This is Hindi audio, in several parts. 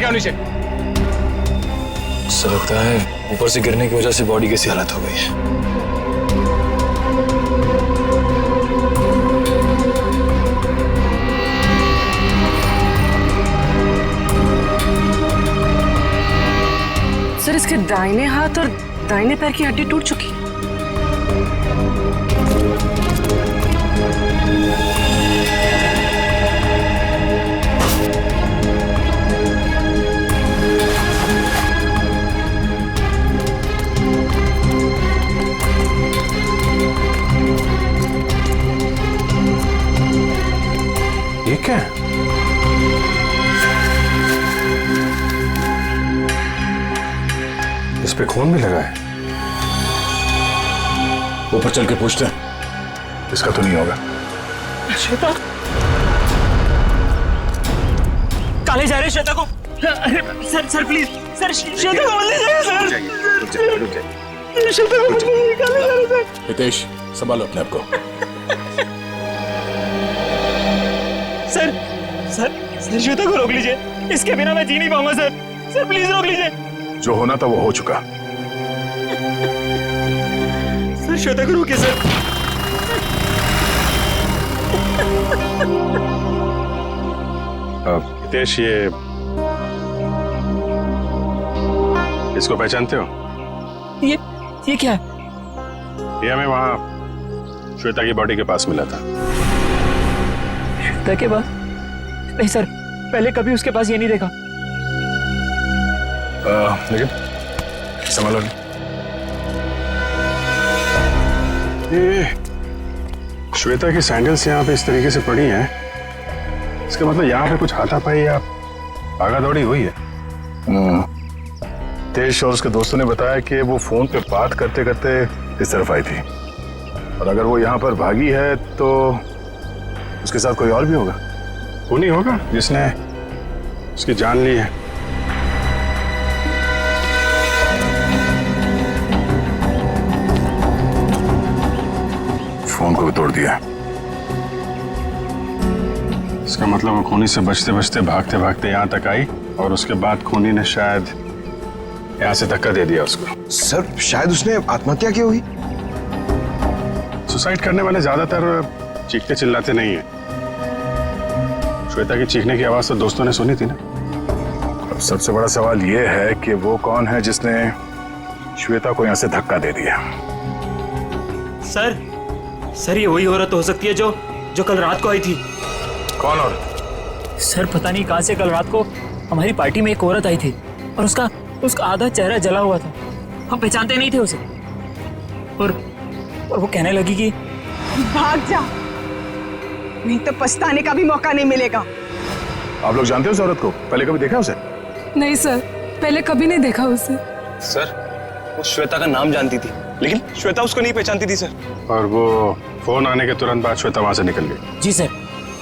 के आओ नीचे। ऐसा लगता है ऊपर से गिरने की वजह से बॉडी कैसी हालत हो गई है। सर, इसके दाहिने हाथ और दाहिने पैर की हड्डी टूट चुकी है। ये क्या है? इस पे खून भी लगा है। ऊपर चल के पूछते हैं। इसका तो नहीं होगा। श्वेता, काले जा रहे श्वेता को। सर प्लीज, सर श्वेता को मत ले जाइए सर। रुक जाइए। श्वेता को मत ले जाइए, काले जा रहे सर। हितेश, संभालो अपने आप को। सर श्वेता को रोक लीजिए, इसके बिना मैं जी नहीं पाऊंगा सर। सर प्लीज रोक लीजिए। जो होना था वो हो चुका। सर श्वेता को रोकिए सर। हितेश, इसको पहचानते हो? ये क्या है? ये हमें वहां श्वेता की बॉडी के पास मिला था। श्वेता के पास? नहीं सर, पहले कभी उसके पास ये नहीं देखा। लेकिन संभालो। ये श्वेता की सैंडल्स यहाँ पे इस तरीके से पड़ी हैं, इसका मतलब यहाँ पे कुछ हाथापाई या भागा दौड़ी हुई है। हितेश और उसके दोस्तों ने बताया कि वो फोन पे बात करते करते इस तरफ आई थी, और अगर वो यहाँ पर भागी है तो उसके साथ कोई और भी होगा। वो नहीं होगा जिसने उसकी जान ली है। फोन को भी तोड़ दिया। इसका मतलब वो खूनी से बचते बचते भागते भागते यहाँ तक आई, और उसके बाद खूनी ने शायद यहाँ से धक्का दे दिया उसको। सर, शायद उसने आत्महत्या की होगी। सुसाइड करने वाले ज्यादातर चीखते चिल्लाते नहीं है। श्वेता की चीखने की आवाज तो दोस्तों ने सुनी थी ना। अब सबसे बड़ा सवाल ये है कि वो कौन है जिसने श्वेता को यहाँ से धक्का दे दिया। सर ये वही औरत हो सकती है जो कल रात को आई थी। कौन औरत? सर पता नहीं कहां से कल रात को हमारी पार्टी में एक औरत आई थी, और उसका आधा चेहरा जला हुआ था। हम पहचानते नहीं थे उसे, और वो कहने लगी कि भाग जा, नहीं तो पछताने का भी मौका नहीं मिलेगा। आप लोग जानते हो उस औरत को? पहले कभी देखा उसे? नहीं सर, पहले कभी नहीं देखा उसे। सर, वो श्वेता का नाम जानती थी, लेकिन श्वेता उसको नहीं पहचानती थी सर। और वो फोन आने के तुरंत बाद श्वेता वहां से निकल गई। जी सर।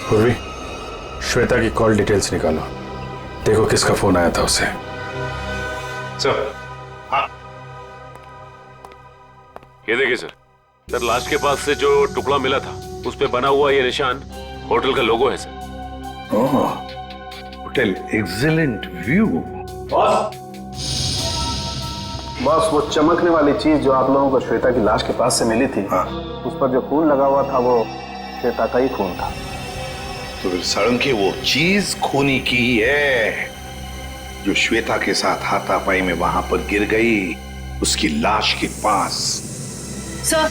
पूर्वी, श्वेता की कॉल डिटेल्स निकालो, देखो किसका फोन आया था उसे। सर, हाँ, ये देखिए सर, लाश के पास से जो टुकड़ा मिला था उस पे बना हुआ ये निशान होटल का लोगो है सर। ओह, होटल एक्सीलेंट व्यू। बॉस, वो चमकने वाली चीज जो आप लोगों को श्वेता की लाश के पास से मिली थी, उस पर जो खून लगा हुआ था वो श्वेता का ही खून था। तो फिर सारंगी वो चीज खूनी की ही है जो श्वेता के साथ हाथापाई में वहां पर गिर गई, उसकी लाश के पास। सर,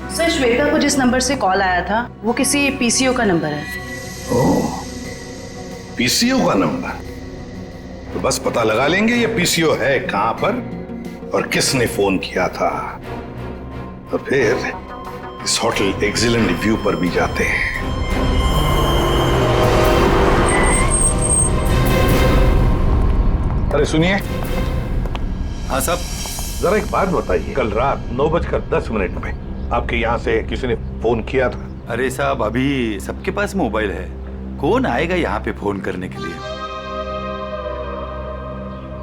सर श्वेता को जिस नंबर से कॉल आया था वो किसी पीसीओ का नंबर है। ओह, पीसीओ का नंबर? तो बस पता लगा लेंगे ये पीसीओ है कहां पर और किसने फोन किया था, तो फिर इस होटल एक्सीलेंट व्यू पर भी जाते हैं। अरे सुनिए। हाँ साहब, जरा एक बात बताइए, कल रात 9:10 में आपके यहाँ से किसी ने फोन किया था? अरे साहब, अभी सबके पास मोबाइल है, कौन आएगा यहाँ पे फोन करने के लिए?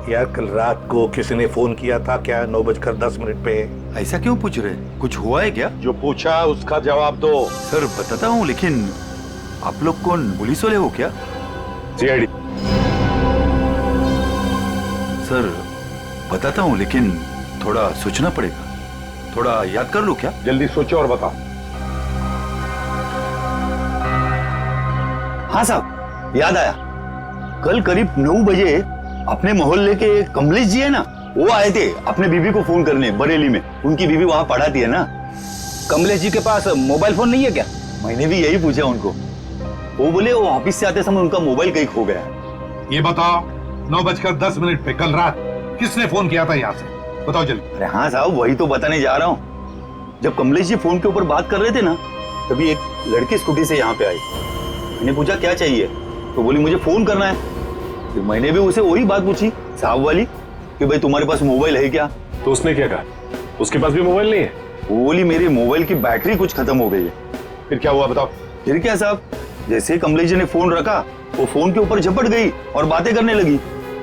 यार, कल रात को किसी ने फोन किया था क्या 9:10 पे? ऐसा क्यों पूछ रहे? कुछ हुआ है क्या? जो पूछा उसका जवाब दो। सर बताता हूँ, लेकिन आप लोग कौन, पुलिस वाले हो क्या? सीआईडी। सर बताता हूँ, लेकिन थोड़ा सोचना पड़ेगा। थोड़ा याद कर लूं क्या? जल्दी सोचो और बताओ। हाँ साहब, याद आया। कल करीब 9 बजे अपने मोहल्ले के कमलेश जी है ना, वो आए थे अपने बीवी को फोन करने बरेली में। उनकी बीवी वहां पढ़ाती है ना। कमलेश जी के पास मोबाइल फोन नहीं है क्या? मैंने भी यही पूछा उनको। वो बोले वो ऑफिस से आते समय उनका मोबाइल कहीं खो गया है। ये बताओ 9:10 पे कल रात किसने फोन किया था यहाँ से? बताओ जल्दी। अरे हाँ साहब, वही तो बताने जा रहा हूँ। जब कमलेश जी फोन के ऊपर बात कर रहे थे ना, तभी एक लड़की स्कूटी से यहाँ पे आई। मैंने पूछा क्या चाहिए, तो बोली मुझे फोन करना है। फिर मैंने भी उसे वही बात पूछी साहब वाली कि भाई तुम्हारे पास मोबाइल है क्या? तो उसने क्या कहा? उसके पास भी मोबाइल नहीं है? वो बोली मेरे मोबाइल की बैटरी कुछ खत्म हो गई है। फिर क्या हुआ बताओ? फिर क्या साहब, जैसे ही कमलेश जी ने फोन रखा, वो फोन के ऊपर झपट गई और बातें करने लगी।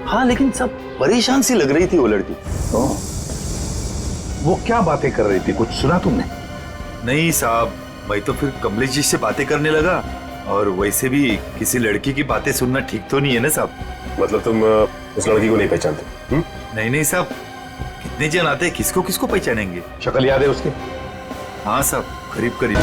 हाँ, लेकिन सब परेशान सी लग रही थी वो लड़की। वो क्या बातें कर रही थी, कुछ सुना तुमने? नहीं साहब, मैं तो फिर कमलेश जी से बातें करने लगा। और वैसे भी किसी लड़की की बातें सुनना ठीक तो नहीं है ना साहब। मतलब तुम उस लड़की को नहीं पहचानते? नहीं नहीं साहब, कितने जन आते, किसको किसको पहचानेंगे? शक्ल याद है उसकी? हाँ साहब, करीब करीब।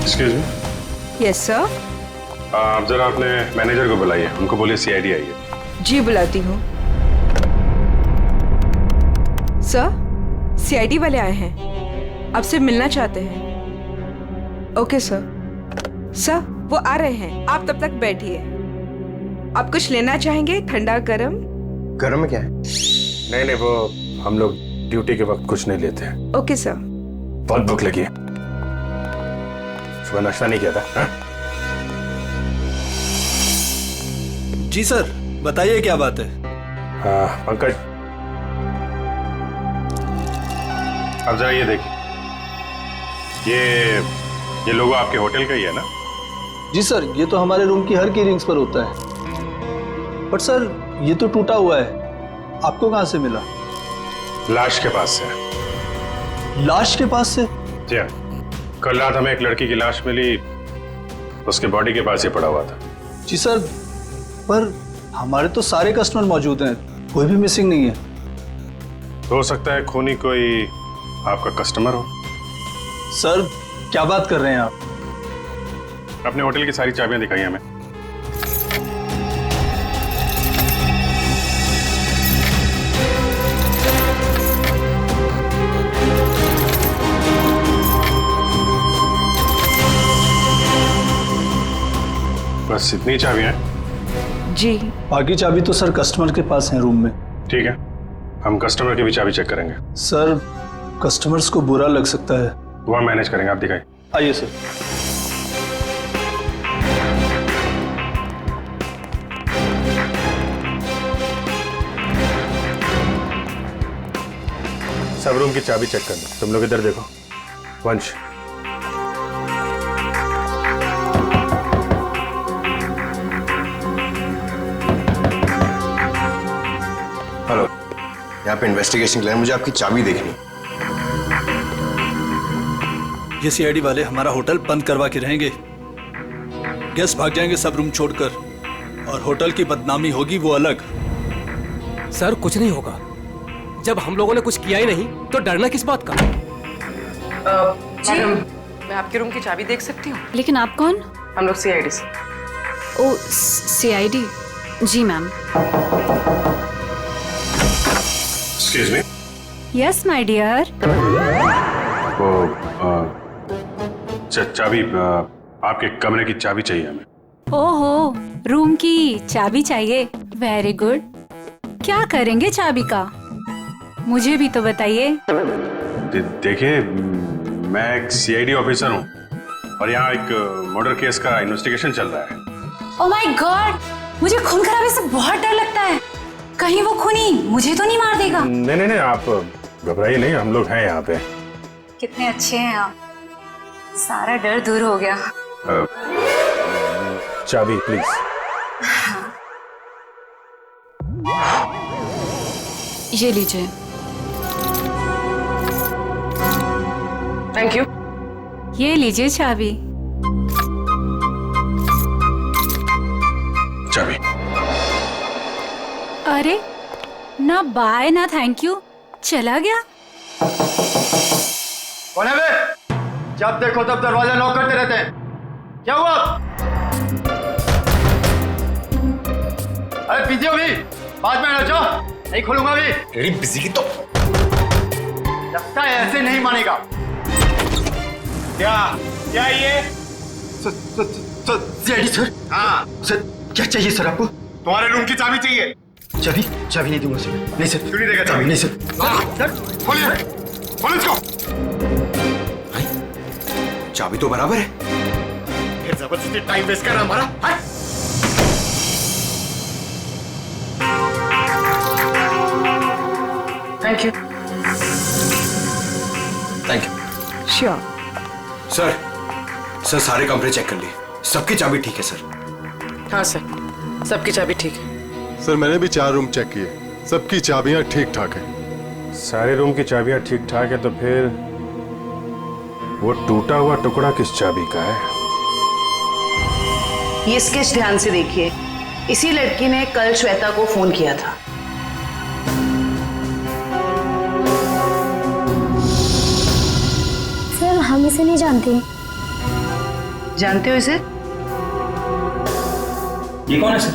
Excuse me. Yes sir. आप जरा अपने मैनेजर को बुलाइए, उनको बोलिए सीआईडी आई है। जी बुलाती हूँ। सर, सीआईडी वाले आए हैं, आपसे मिलना चाहते हैं। Okay sir. सर वो आ रहे हैं, आप तब तक बैठिए। आप कुछ लेना चाहेंगे, ठंडा गरम? गर्म में क्या है? नहीं नहीं, वो हम लोग ड्यूटी के वक्त कुछ नहीं लेते हैं। Okay sir. बहुत भूख लगी है, सुबह नाश्ता नहीं किया था। हाँ? जी सर, बताइए क्या बात है? पंकज, अब जरा ये देखिए, ये लोगो आपके होटल का ही है ना? जी सर, ये तो हमारे रूम की हर की रिंग्स पर होता है। बट सर ये तो टूटा हुआ है, आपको कहां से मिला? लाश के पास से। लाश के पास से? जी हाँ, कल रात हमें एक लड़की की लाश मिली, उसके बॉडी के पास ही पड़ा हुआ था। जी सर, पर हमारे तो सारे कस्टमर मौजूद हैं, कोई भी मिसिंग नहीं है। हो सकता है खूनी कोई आपका कस्टमर हो। सर क्या बात कर रहे हैं आप? अपने होटल की सारी चाबियां दिखाई हमें। बस इतनी चाबियां हैं? जी। बाकी चाबी तो सर कस्टमर के पास है रूम में। ठीक है, हम कस्टमर की भी चाबी चेक करेंगे। सर कस्टमर्स को बुरा लग सकता है। वो हम मैनेज करेंगे, आप दिखाइए। आइए सर। सब रूम की चाबी चेक कर दो। तुम लोग इधर देखो। वंश, हेलो, यहाँ पे इन्वेस्टिगेशन के लिए मुझे आपकी चाबी देखनी। ये सीआईडी वाले हमारा होटल बंद करवा के रहेंगे, गेस्ट भाग जाएंगे सब रूम छोड़कर, और होटल की बदनामी होगी वो अलग। सर कुछ नहीं होगा, जब हम लोगों ने कुछ किया ही नहीं तो डरना किस बात का? मैडम, मैं आपके रूम की चाबी देख सकती हूँ? लेकिन आप कौन? हम लोग सीआईडी से। ओ सीआईडी? जी ma'am. Excuse me. Yes my dear. वो चाबी, आपके कमरे की चाबी चाहिए हमें। ओहो, रूम की चाबी चाहिए? Very good. क्या करेंगे चाबी का, मुझे भी तो बताइए। देखिए, मैं एक सीआईडी ऑफिसर हूँ और यहाँ एक मर्डर केस का इन्वेस्टिगेशन चल रहा है। ओह माय गॉड, मुझे खून खराबे से बहुत डर लगता है। कहीं वो खूनी मुझे तो नहीं मार देगा? नहीं नहीं नहीं, आप घबराइए नहीं, हम लोग हैं यहाँ पे। कितने अच्छे हैं आप, सारा डर दूर हो गया। चाबी प्लीज। ये लीजिए। Thank you. ये लीजिए चाबी। चाबी। अरे ना बाय ना थैंक यू, चला गया। कौन है बे? जब देखो तब दरवाजा नॉक करते रहते हैं, क्या हुआ? अरे बिजी हो भी, बाद में रचो, नहीं खोलूंगा भी। तेरी बिजी की तो लगता है ऐसे नहीं मानेगा। क्या ये? सर। हाँ सर, क्या चाहिए सर आपको? तुम्हारे रूम की चाबी चाहिए। चाबी नहीं दूंगा सर। नहीं सर। क्यों नहीं देगा चाबी? नहीं सर। सर खोलिए, खोलो इसको। चाबी तो बराबर है, फिर जबरदस्ती टाइम वेस्ट कर रहा हमारा। Thank you. Thank you. Sure. Sir सारे कमरे चेक कर लिए, सबकी चाबी ठीक है सर। हाँ सर, सबकी चाबी ठीक है। सर मैंने भी 4 रूम चेक किए, सबकी चाबियां ठीक ठाक है। सारे रूम की चाबियां ठीक ठाक है, तो फिर वो टूटा हुआ टुकड़ा किस चाबी का है? ये स्केच ध्यान से देखिए। इसी लड़की ने कल श्वेता को फोन किया था। सर हम इसे नहीं जानते। जानते हो इसे? ये कौन है सर?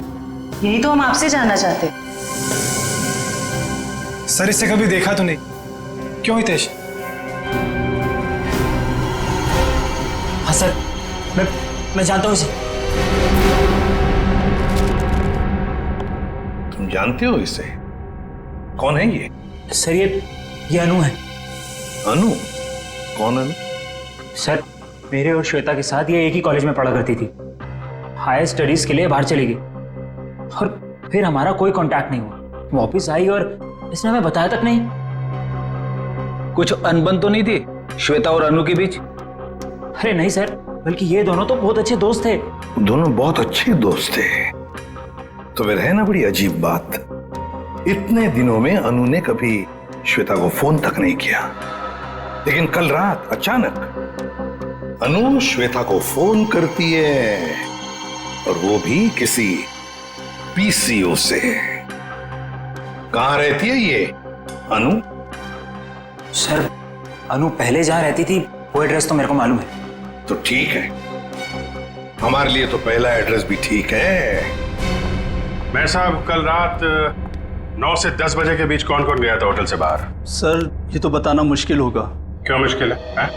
यही तो हम आपसे जानना चाहते। सर इसे कभी देखा तो नहीं, क्यों हितेश? हाँ सर, मैं जानता हूँ इसे। तुम जानते हो इसे? कौन है ये? सर ये अनु है। अनु? कौन अनु? सर मेरे और श्वेता के साथ ये एक ही कॉलेज में पढ़ा करती थी। हायर स्टडीज के लिए बाहर चली गई और फिर हमारा कोई कांटेक्ट नहीं हुआ। वापस आई और इसने हमें बताया तक नहीं। कुछ अनबन तो नहीं थी श्वेता और अनु के बीच? अरे नहीं सर, बल्कि ये दोनों तो बहुत अच्छे दोस्त थे। दोनों बहुत अच्छे दोस्त थे। तो फिर है ना बड़ी अजीब बात, इतने दिनों में अनु ने कभी श्वेता को फोन तक नहीं किया, लेकिन कल रात अचानक अनु श्वेता को फोन करती है, और वो भी किसी पीसीओ से। कहां रहती है ये अनु? सर अनु पहले जहां रहती थी वो एड्रेस तो मेरे को मालूम है। तो ठीक है, हमारे लिए तो पहला एड्रेस भी ठीक है। मैं साहब कल रात 9 से 10 बजे के बीच कौन कौन गया था होटल से बाहर? सर ये तो बताना मुश्किल होगा। क्यों मुश्किल है?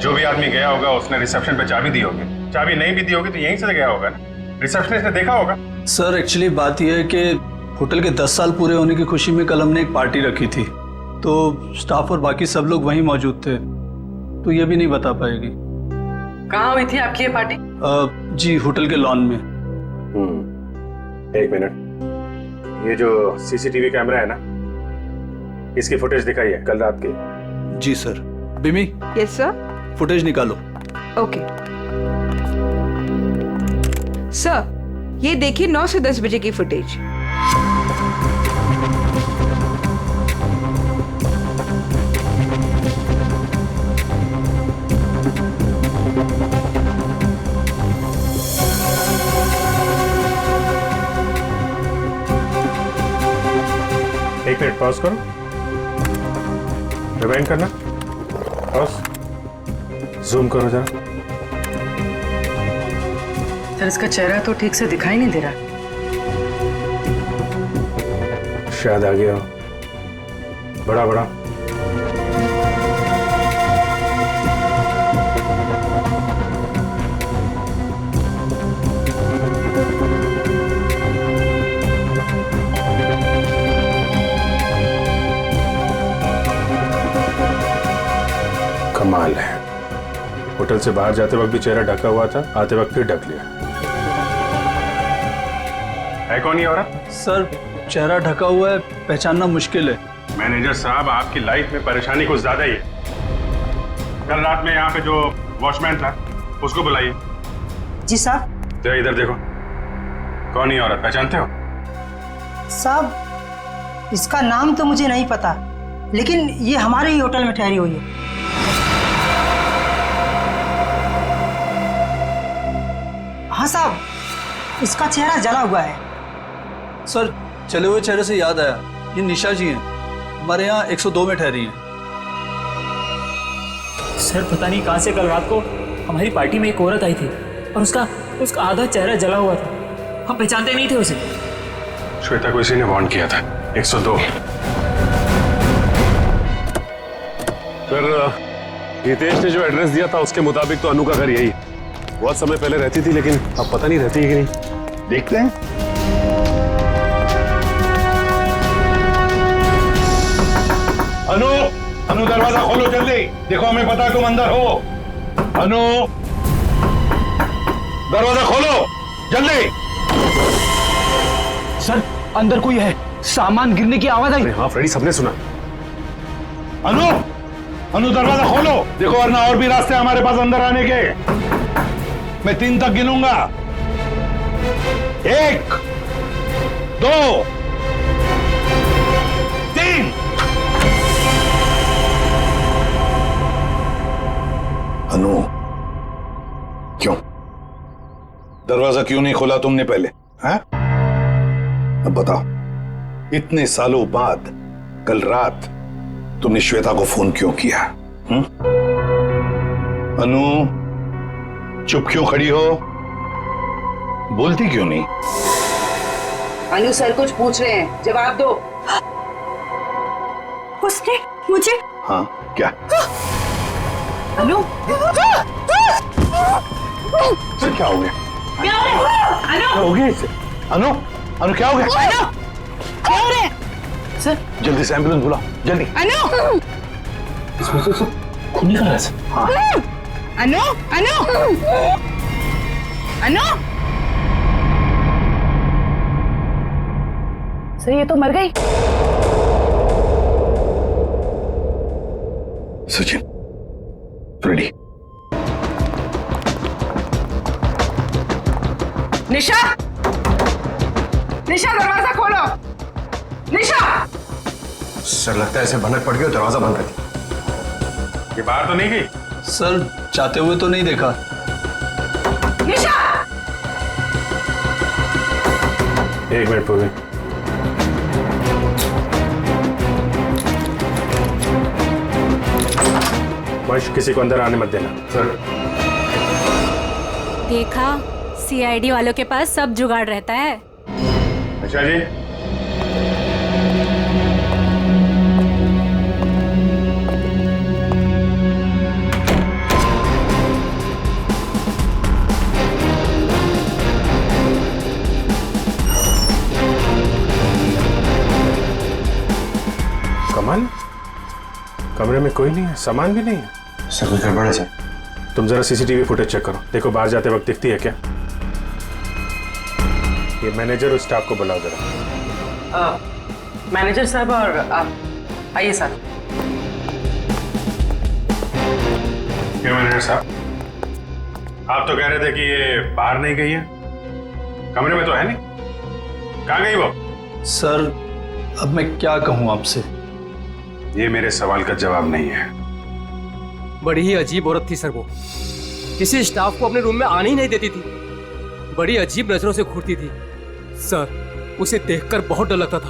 जो भी आदमी गया होगा उसने रिसेप्शन पे चाबी दी होगी। चाबी नहीं भी दी होगी तो यहीं से गया होगा ना, रिसेप्शनिस्ट ने देखा होगा। सर एक्चुअली बात यह है कि होटल के 10 साल पूरे होने की खुशी में कल हमने एक पार्टी रखी थी, तो स्टाफ और बाकी सब लोग वहीं मौजूद थे, तो ये भी नहीं बता पाएगी। कहाँ हुई थी आपकी ये पार्टी? जी होटल के लॉन में। एक मिनट, ये जो सीसीटीवी कैमरा है ना, इसकी फुटेज दिखाइए कल रात की। जी सर। बिमी? Yes sir. फुटेज निकालो। ओके सर, ये देखिए 9 से 10 बजे की फुटेज। एक मिनट पॉज करो, रिवाइंड करना, पॉज, जूम करो जरा। सर इसका चेहरा तो ठीक से दिखाई नहीं दे रहा। शायद आ गया हो, बड़ा बड़ा। कमाल है, होटल से बाहर जाते वक्त भी चेहरा ढका हुआ था, आते वक्त फिर ढक लिया। है कौन ये औरत? सर चेहरा ढका हुआ है, पहचानना मुश्किल है। मैनेजर साहब, आपकी लाइफ में परेशानी कुछ ज्यादा ही है। कल रात में यहाँ पे जो वॉचमैन था, उसको बुलाइए। जी साहब। तो इधर देखो, कौन ये औरत, पहचानते हो? साहब इसका नाम तो मुझे नहीं पता, लेकिन ये हमारे ही होटल में ठहरी हुई है। हाँ साहब, इसका चेहरा जला हुआ है। सर चले हुए चेहरे से याद आया, ये निशा जी हैं, हमारे यहाँ 102 में ठहरी हैं। सर पता नहीं कहाँ से कल रात को हमारी पार्टी में एक औरत आई थी और उसका आधा चेहरा जला हुआ था, हम पहचानते नहीं थे उसे। श्वेता को इसी ने वार्न किया था। 102। फिर हितेश ने जो एड्रेस दिया था उसके मुताबिक तो अनु का घर यही है। बहुत समय पहले रहती थी, लेकिन अब पता नहीं रहती है कि नहीं। देखते हैं। अनु, अनु दरवाजा खोलो जल्दी, देखो हमें पता है तुम अंदर हो। अनु, दरवाजा खोलो जल्दी। सर अंदर कोई है, सामान गिरने की आवाज आई। हाँ फ्रेडी, सबने सुना। अनु, अनु दरवाजा खोलो, देखो वरना और भी रास्ते हमारे पास अंदर आने के। मैं 3 तक गिनूंगा। 1 2 3। अनु, क्यों दरवाजा क्यों नहीं खोला तुमने पहले? हैं? अब बताओ, इतने सालों बाद कल रात तुमने श्वेता को फोन क्यों किया? अनु, चुप क्यों खड़ी हो? बोलती क्यों नहीं? अनु सर कुछ पूछ रहे हैं, जवाब दो। उसने मुझे। हाँ क्या? अनु, सर क्या हो गया? क्या हो रहा है? क्या हो गया इसे? अनु, अनु क्या हो गया? अनु, क्या हो रहा है? सर जल्दी से एम्बुलेंस बुलाओ, जल्दी। अनु, इसमें से खून निकल रहा है। हाँ। अनु, अनु, अनु, सर ये तो मर गई। सचिन, फ्रेडी, निशा, निशा दरवाजा खोलो। निशा। सर लगता है इसे भनक पड़ गई और दरवाजा बंद कर दिया। ये बाहर तो नहीं गई? सर चाहते हुए तो नहीं देखा। निशा। 1 मिनट पूरे। वंश, किसी को अंदर आने मत देना। सर। देखा, सीआईडी वालों के पास सब जुगाड़ रहता है। अच्छा जी। कमल, कमरे में कोई नहीं है, सामान भी नहीं है। सर कोई गड़बड़ है सर? तुम जरा सीसीटीवी फुटेज चेक करो, देखो बाहर जाते वक्त दिखती है क्या। ये मैनेजर और स्टाफ को बुलाओ जरा। मैनेजर साहब और आप आइए सर। क्या मैनेजर साहब, आप तो कह रहे थे कि ये बाहर नहीं गई है, कमरे में तो है नहीं, कहाँ गई वो? सर अब मैं क्या कहूँ आपसे? ये मेरे सवाल का जवाब नहीं है। बड़ी ही अजीब औरत थी सर वो, किसी स्टाफ को अपने रूम में आने ही नहीं देती थी, बड़ी अजीब नजरों से घूरती थी सर, उसे देखकर बहुत डर लगता था।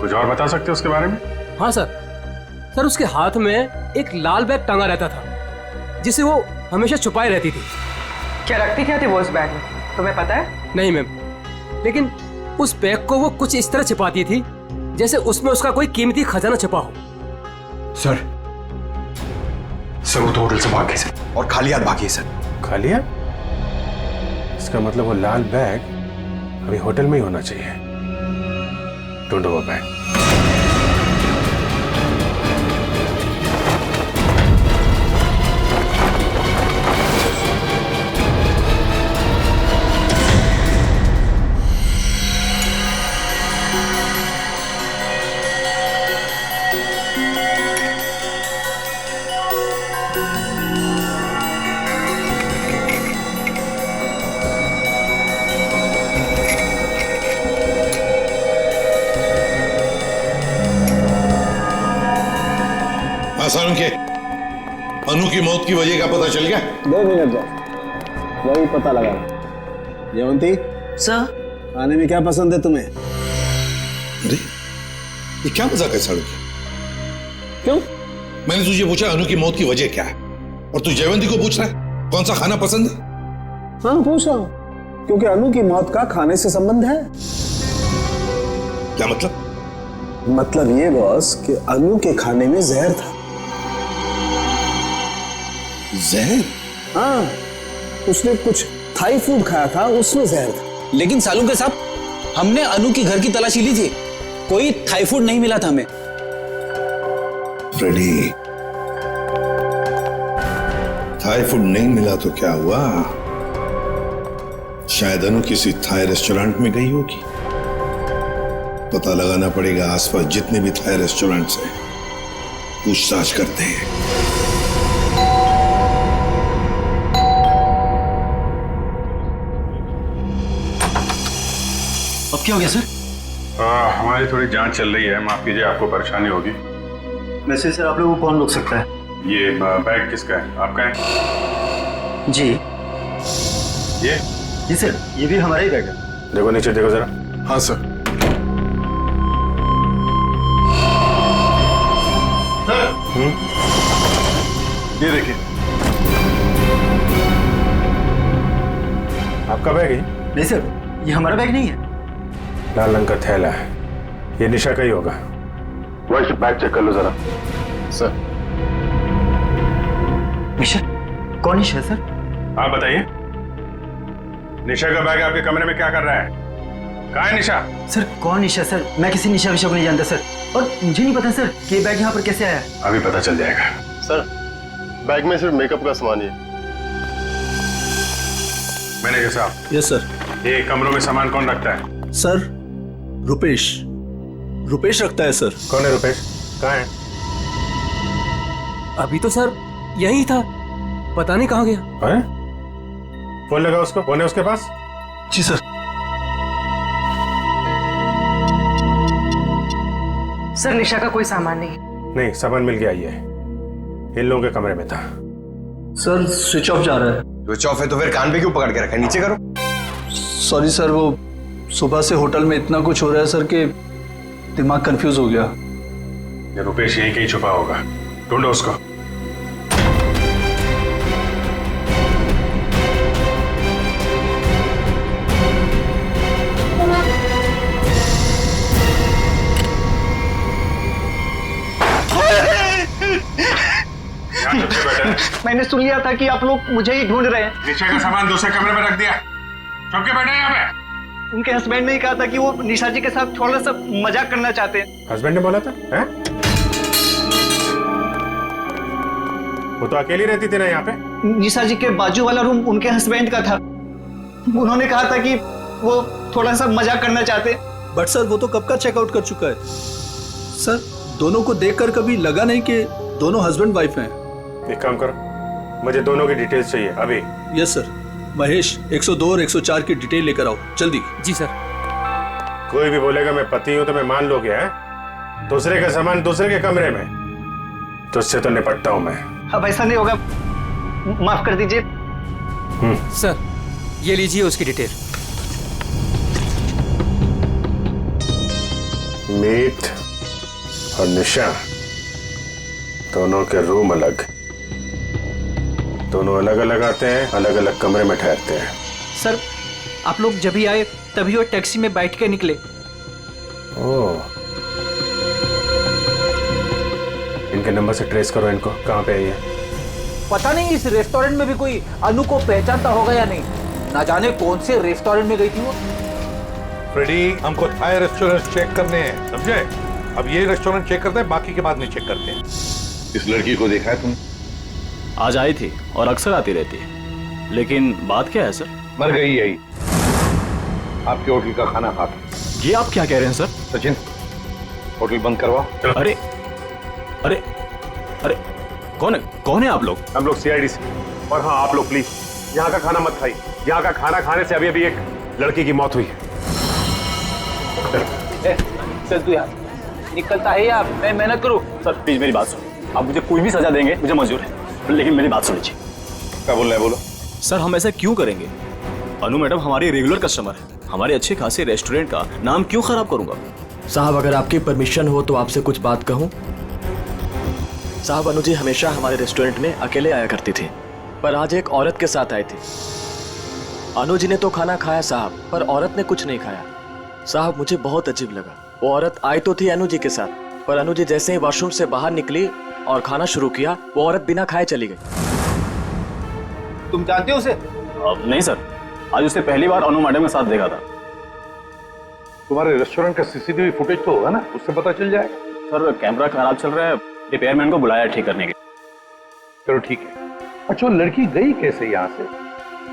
कुछ और बता सकते हो उसके बारे में? हाँ सर उसके हाथ में एक लाल बैग टंगा रहता था जिसे वो हमेशा छुपाए रहती थी। क्या रखती क्या थी वो उस बैग में, तुम्हें पता है? नहीं मैम, लेकिन उस बैग को वो कुछ इस तरह छिपाती थी जैसे उसमें उसका कोई कीमती खजाना छिपा हो। सर वो तो होटल से भाग गई सर, और खाली हाथ भागी है सर। खाली हाथ? इसका मतलब वो लाल बैग अभी होटल में ही होना चाहिए। ढूंढो वो बैग। सारुण के अनु की मौत की वजह का पता चल गया? 2 मिनट बस, वही पता लगा। जयवंती सर, खाने में क्या पसंद है तुम्हें? अरे ये क्या मजाक है सारुण? क्यों? मैंने तुझे पूछा अनु की मौत की वजह क्या है और तू जयवंती को पूछ रहा है कौन सा खाना पसंद है? हाँ पूछ रहा हूँ, क्योंकि अनु की मौत का खाने से संबंध है। क्या मतलब? मतलब ये बॉस कि अनु के खाने में जहर था। जहर? हाँ, उसने कुछ थाई फूड खाया था, उसमें जहर था। लेकिन सालू के साहब, हमने अनु की घर की तलाशी ली थी, कोई थाई फूड नहीं मिला था हमें। फ्रेडी, थाई फूड नहीं मिला तो क्या हुआ? शायद अनु किसी थाई रेस्टोरेंट में गई होगी। पता लगाना पड़ेगा आसपास जितने भी थाई रेस्टोरेंट्स हैं, पूछताछ करते हैं। अब क्या हो गया सर? हमारी थोड़ी जांच चल रही है, माफ कीजिए आपको परेशानी होगी। वैसे सर आप लोगों को कौन रोक सकता है? ये बैग किसका है? आपका है? जी ये? जी सर, ये भी हमारा ही बैग है। देखो नीचे देखो जरा। हाँ सर। ये देखिए, आपका बैग है? नहीं सर, ये हमारा बैग नहीं है। लाल रंग का थैला है, ये निशा का ही होगा। वही बैग चेक कर लो जरा। सर। निशा? कौन निशा है सर? आप बताइए, निशा का बैग आपके कमरे में क्या कर रहा है? कहाँ है निशा? सर कौन निशा सर? मैं किसी निशा विशा को नहीं जानता सर, और मुझे नहीं पता सर कि ये बैग यहाँ पर कैसे आया। अभी पता चल जाएगा। सर, बैग में सिर्फ मेकअप का सामान ही है। मैनेजर साहब। Yes sir. ये कमरों में सामान कौन रखता है? सर, रुपेश रखता है सर। कौन है रुपेश? कहाँ है? अभी तो सर यही था, पता नहीं कहाँ गया। है? फोन लगा उसको, फोन है उसके पास? जी सर। सर निशा का कोई सामान नहीं। नहीं, सामान मिल गया, ये इन लोगों के कमरे में था। सर स्विच ऑफ जा रहा है। स्विच ऑफ है तो फिर कान पे क्यों पकड़ के रखा है? नीचे करो। सॉरी सर, वो सुबह से होटल में इतना कुछ हो रहा है सर कि दिमाग कंफ्यूज हो गया। ये रुपेश यहीं कहीं छुपा होगा, ढूंढो उसको। मैंने सुन लिया था कि आप लोग मुझे ही ढूंढ रहे हैं। निशा का सामान दूसरे कमरे में रख दिया, सबके बैठे यहाँ पे। उनके हस्बैंड ने ही कहा था कि वो निशा जी के साथ थोड़ा सा मजाक करना चाहते हैं। हस्बैंड ने बोला था? हैं? वो तो अकेली रहती थी ना यहाँ पे। निशा जी के बाजू वाला रूम उनके हस्बैंड का था, उन्होंने कहा था कि वो थोड़ा सा मजाक करना चाहते। बट सर वो तो कब का चेकआउट कर चुका है सर। दोनों को देखकर कभी लगा नहीं कि दोनों हस्बैंड वाइफ हैं। एक काम करो, मुझे दोनों की डिटेल्स चाहिए अभी। Yes sir. महेश 102 और 104 की डिटेल लेकर आओ जल्दी। जी सर। कोई भी बोलेगा मैं पति हूं तो मैं मान लोगे? हैं? दूसरे का सामान दूसरे के कमरे में, तो उससे तो निपटता हूं मैं। अब ऐसा नहीं होगा, माफ कर दीजिए। सर ये लीजिए उसकी डिटेल। मीत और निशा दोनों के रूम अलग, दोनों अलग अलग आते हैं, अलग अलग कमरे में ठहरते हैं। सर आप लोग जब ही आए तभी वो टैक्सी में बैठ के निकले। ओह, इनके नंबर से ट्रेस करो इनको, कहाँ पे है ये? पता नहीं इस रेस्टोरेंट में भी कोई अनु को पहचानता होगा या नहीं, ना जाने कौन से रेस्टोरेंट में गई थी वो। फ्रेडी, हमको थाई रेस्टोरेंट चेक करने हैं, समझे? अब ये रेस्टोरेंट चेक करते हैं, बाकी के बाद नहीं चेक करते हैं। इस लड़की को देखा है तुमने? आज आई थी और अक्सर आती रहती है, लेकिन बात क्या है सर? मर गई यही, आपके होटल का खाना खाता। ये आप क्या कह रहे हैं सर? सचिन, होटल बंद करवा। अरे अरे अरे कौन है आप लोग? हम लोग CID से। और हाँ, आप लोग प्लीज यहाँ का खाना मत खाइए, यहाँ का खाना खाने से अभी अभी एक लड़की की मौत हुई है। चल तू यार, निकलता है या मैं मेहनत करूं? सर प्लीज मेरी बात सुनो, आप मुझे कोई भी सजा देंगे मुझे मंजूर है, लेकिन मेरी बात सुनिए। क्या बोल रहे हैं, बोलो। सर हम ऐसा क्यों करेंगे? अनु मैडम हमारी रेगुलर कस्टमर है, हमारे अच्छे खासे रेस्टोरेंट का नाम क्यों खराब करूंगा? साहब अगर आपकी परमिशन हो तो आपसे कुछ बात कहूं। साहब अनु जी हमेशा हमारे रेस्टोरेंट में अकेले आया करती थी, पर आज एक औरत के साथ आई थी। अनु जी ने तो खाना खाया साहब, पर औरत ने कुछ नहीं खाया। साहब मुझे बहुत अजीब लगा। वो औरत आई तो थी अनु जी के साथ, पर अनु जी जैसे ही वॉशरूम से बाहर निकली और खाना शुरू किया, वो औरत बिना खाए चली गई। तुम जानते हो उसे? नहीं सर, आज उसे पहली बार अनु मैडम के साथ देखा था। तुम्हारे रेस्टोरेंट का सीसीटीवी फुटेज तो होगा ना, उससे पता चल जाएगा। सर कैमरा खराब चल रहा है, रिपेयरमैन को बुलाया ठीक करने के। चलो ठीक है। अच्छा वो लड़की गई कैसे यहाँ से?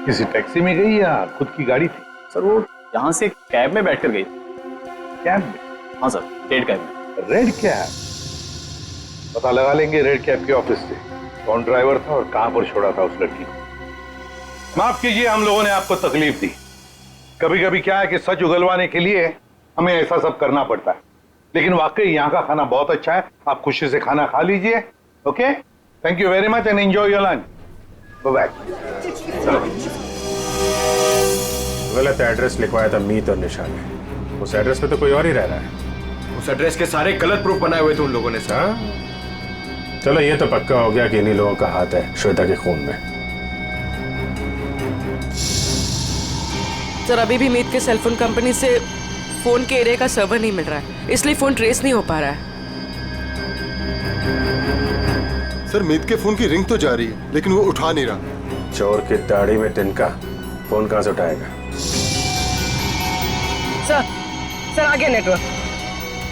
किसी टैक्सी में गई या खुद की गाड़ी थी? सर वो यहाँ से कैब में बैठकर गई। कैब में? हाँ सर, रेड कैब में। Red cab? पता लगा लेंगे रेड कैब के ऑफिस से कौन ड्राइवर था और कहां पर छोड़ा था उस लड़की को। माफ कीजिए हम लोगों ने आपको तकलीफ दी। कभी कभी क्या है कि सच उगलवाने के लिए हमें ऐसा सब करना पड़ता है, लेकिन वाकई यहाँ का खाना बहुत अच्छा है। आप खुशी से खाना खा लीजिए। Okay, thank you very much and enjoy your lunch. Bye. गलत एड्रेस लिखवाया था मीत और निशा ने। उस एड्रेस पे तो कोई और ही रह रहा है। उस एड्रेस के सारे गलत प्रूफ बनाए हुए थे उन लोगों ने सर। चलो ये तो पक्का हो गया कि इन्हीं लोगों का हाथ है श्वेता के खून में। सर अभी भी मीत के सेलफोन कंपनी से फोन के एरिया का सर्वर नहीं मिल रहा है, इसलिए फोन ट्रेस नहीं हो पा रहा है। सर मीत के फोन की रिंग तो जा रही है लेकिन वो उठा नहीं रहा। चोर की दाढ़ी में तिनका, फोन कहां से उठाएगा? सर आ गया नेटवर्क।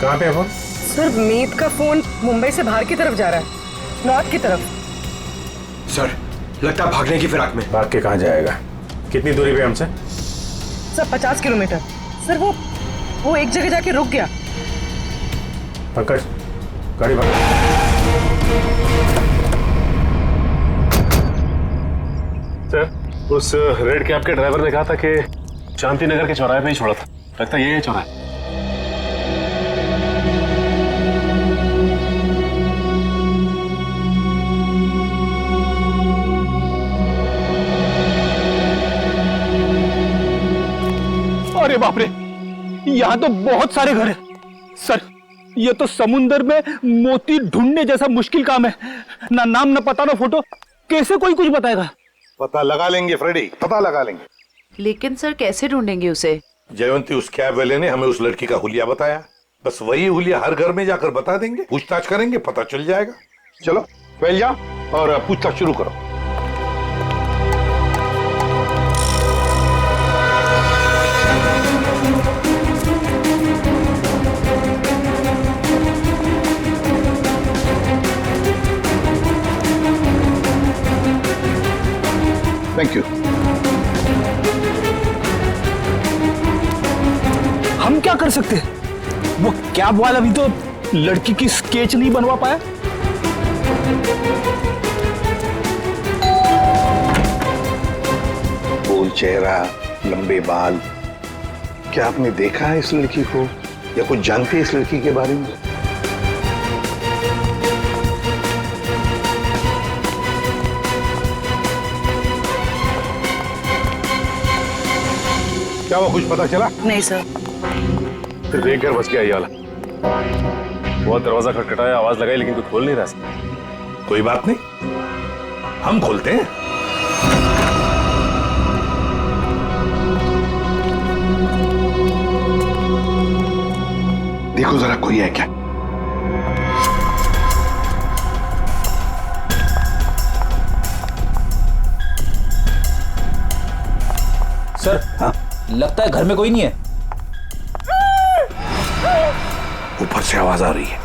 कहां पे है फोन? सर मीत का फोन मुंबई से बाहर की तरफ जा रहा है, नॉर्थ की तरफ। सर लगता है भागने की फिराक में। भाग के कहां जाएगा? कितनी दूरी पे हमसे? Sir 50 kilometre. सर वो एक जगह जाके रुक गया। पंकज गाड़ी भाग। सर उस रेड कैब के ड्राइवर ने कहा था कि शांति नगर के चौराहे पे ही छोड़ा था। लगता है ये चौराहा। अरे बाप रे, यहाँ तो बहुत सारे घर हैं। सर ये तो समुंदर में मोती ढूंढने जैसा मुश्किल काम है। ना नाम ना पता ना फोटो, कैसे कोई कुछ बताएगा? पता लगा लेंगे फ्रेडी, पता लगा लेंगे। लेकिन सर कैसे ढूंढेंगे उसे? जयवंती उस कैब वाले ने हमें उस लड़की का हुलिया बताया, बस वही हुलिया हर घर में जाकर बता देंगे, पूछताछ करेंगे, पता चल जाएगा। चलो फैल जाओ और पूछताछ शुरू करो। Thank you. हम क्या कर सकते हैं? वो कैब वाला भी तो लड़की की स्केच नहीं बनवा पाया। गोल चेहरा, लंबे बाल, क्या आपने देखा है इस लड़की को या कुछ जानते हैं इस लड़की के बारे में? क्या वो कुछ पता चला? नहीं सर। फिर देख कर बच गया ये वाला। बहुत दरवाजा खटखटाया, आवाज लगाई, लेकिन कोई खोल नहीं रहा। कोई बात नहीं, हम खोलते हैं। देखो जरा कोई है क्या? सर हाँ? लगता है घर में कोई नहीं है। ऊपर से आवाज आ रही है।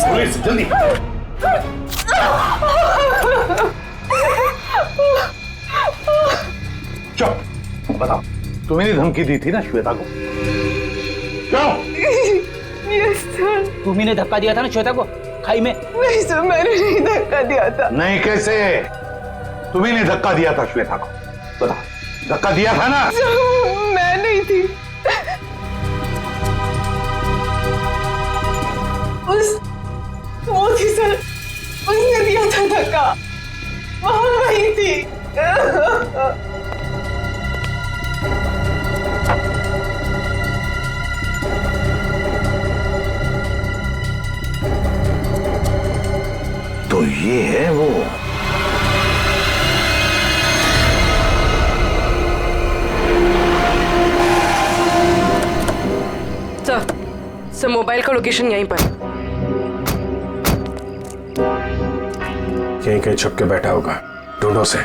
पुलिस जल्दी। चुप, बताओ तुम्हें धमकी दी थी ना श्वेता को? क्यों? Yes sir. तुम्ही ने धक्का दिया था ना श्वेता को खाई में? नहीं सर, मैंने नहीं धक्का दिया था। नहीं कैसे? तुम्ही ने धक्का दिया था श्वेता को, बता। धक्का दिया था ना? मैं नहीं थी। वो थी सर, उसने दिया था धक्का, वहां वही थी। तो ये है वो। सर मोबाइल का लोकेशन यहीं पर। यहीं कहीं छुप के बैठा होगा, ढूंढो से।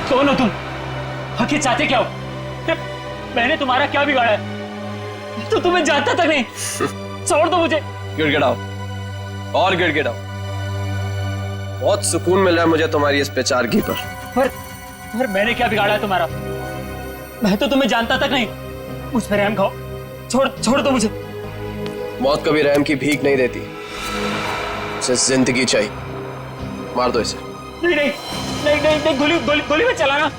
कौन हो तुम? आखिर चाहते क्या हो? मैंने तुम्हारा क्या बिगाड़ा है? तो तुम्हें जानता तक नहीं। छोड़ दो मुझे। गिड़गिड़ाओ और गिड़गिड़ाओ। बहुत सुकून मिल रहा है मुझे तुम्हारी इस बेचारगी पर। पर मैंने क्या बिगाड़ा है तुम्हारा? मैं तो तुम्हें जानता तक नहीं। मुझ पर रहम खाओ। छोड़ दो मुझे। मौत कभी रहम की भीख नहीं देती, उसे जिंदगी चाहिए। मार दो इसे। नहीं, गोली में चलाना।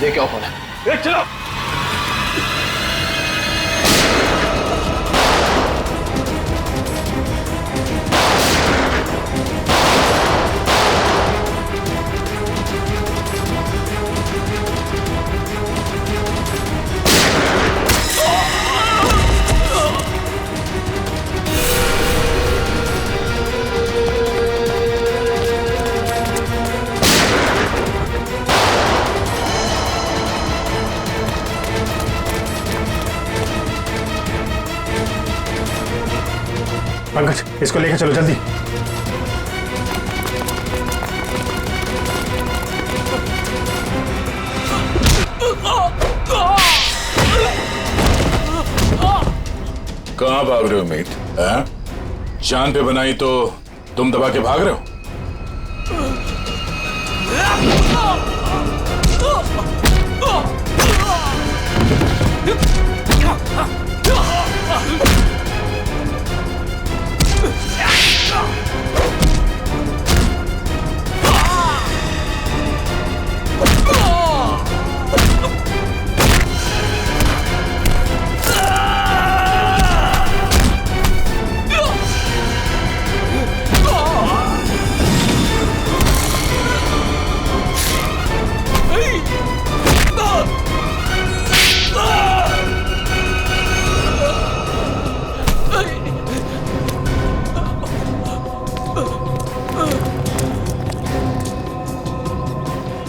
ये क्या कौन है? चलो। पंकज, इसको लेकर चलो जल्दी। कहाँ भाग रहे हो मीत? जान पे बनाई तो तुम दबा के भाग रहे हो?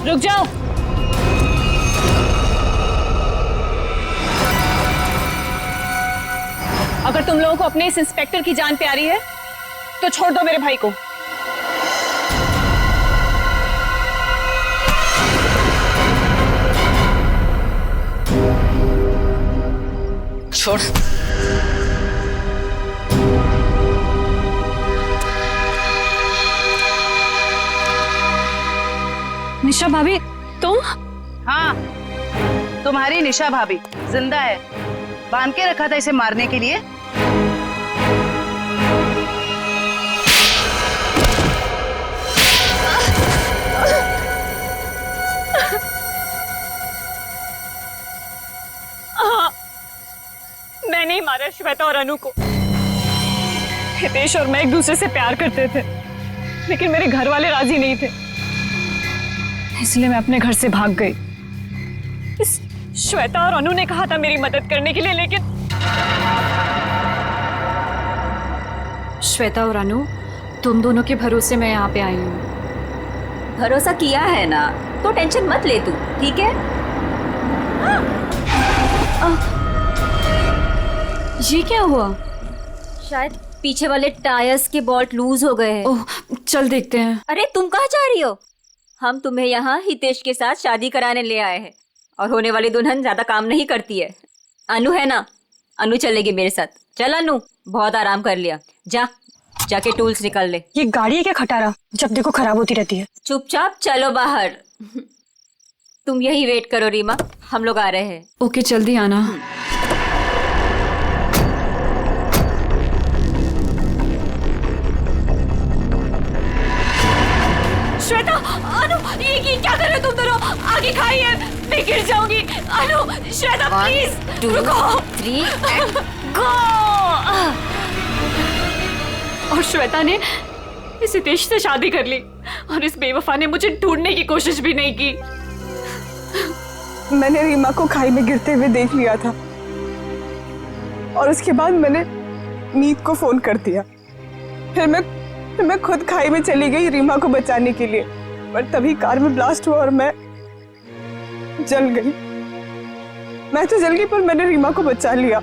रुक जाओ। अगर तुम लोगों को अपने इस इंस्पेक्टर की जान प्यारी है तो छोड़ दो मेरे भाई को। छोड़। निशा भाभी, तुम? हाँ, तुम्हारी निशा भाभी जिंदा है। बांध के रखा था इसे मारने के लिए। मैंने ही मारा श्वेता और अनु को। हितेश और मैं एक दूसरे से प्यार करते थे, लेकिन मेरे घर वाले राजी नहीं थे, इसलिए मैं अपने घर से भाग गई। इस श्वेता और अनु ने कहा था मेरी मदद करने के लिए, लेकिन श्वेता और अनु, तुम दोनों के भरोसे मैं यहाँ पे आई हूँ। भरोसा किया है ना, तो टेंशन मत ले तू, ठीक है? ये क्या हुआ? शायद पीछे वाले टायर्स के बोल्ट लूज हो गए हैं। ओह, चल देखते हैं। अरे तुम कहाँ जा रही हो? हम तुम्हें यहाँ हितेश के साथ शादी कराने ले आए हैं और होने वाली दुल्हन ज्यादा काम नहीं करती है। अनु है ना, अनु चलेगी मेरे साथ। चल अनु, बहुत आराम कर लिया, जाके टूल्स निकाल ले। ये गाड़ी है क्या खटारा, जब देखो खराब होती रहती है। चुपचाप चलो बाहर। तुम यही वेट करो रीमा, हम लोग आ रहे हैं। ओके, जल्दी आना। श्वेता, अनु, ये क्या कर रहे हो तुम दोनों? आगे खाइए, मैं गिर जाऊंगी। अनु, श्वेता प्लीज रुको। 3 गो। और श्वेता ने इस हितेश से शादी कर ली और इस बेवफा ने मुझे ढूंढने की कोशिश भी नहीं की। मैंने रीमा को खाई में गिरते हुए देख लिया था और उसके बाद मैंने मीत को फोन कर दिया। फिर मैं खुद खाई में चली गई रीमा को बचाने के लिए, पर तभी कार में ब्लास्ट हुआ और मैं जल गई। मैं तो जल गई पर मैंने रीमा को बचा लिया।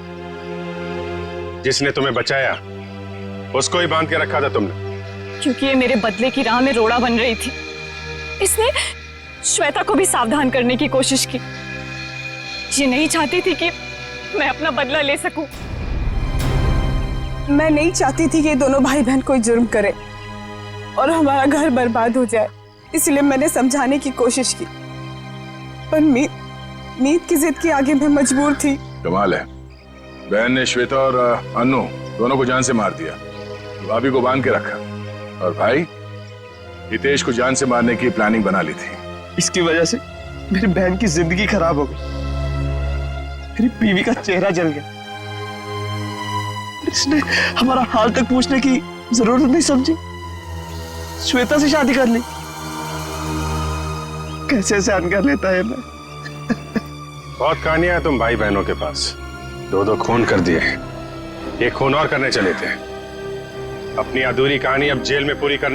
जिसने तुम्हें बचाया उसको ही बांध के रखा था तुमने, क्योंकि ये मेरे बदले की राह में रोड़ा बन रही थी। इसने श्वेता को भी सावधान करने की कोशिश की। ये नहीं चाहती थी कि मैं अपना बदला ले सकूं। मैं नहीं चाहती थी कि ये दोनों भाई बहन कोई जुर्म करे और हमारा घर बर्बाद हो जाए, इसलिए मैंने समझाने की कोशिश की, पर मीत की जिद के आगे मैं मजबूर थी। कमाल है, बहन ने श्वेता और अनु दोनों को जान से मार दिया, भाभी को बांध के रखा और भाई हितेश को जान से मारने की प्लानिंग बना ली थी। इसकी वजह से मेरी बहन की जिंदगी खराब हो गई, मेरी बीवी का चेहरा जल गया। इसने हमारा हाल तक पूछने की जरूरत नहीं समझी, श्वेता से शादी कर ली। कैसे सहन कर लेता है मैं। बहुत कहानियां हैं तुम भाई बहनों के पास, 2 खून कर दिए, एक खून और करने चले थे। अपनी अधूरी कहानी अब जेल में पूरी करने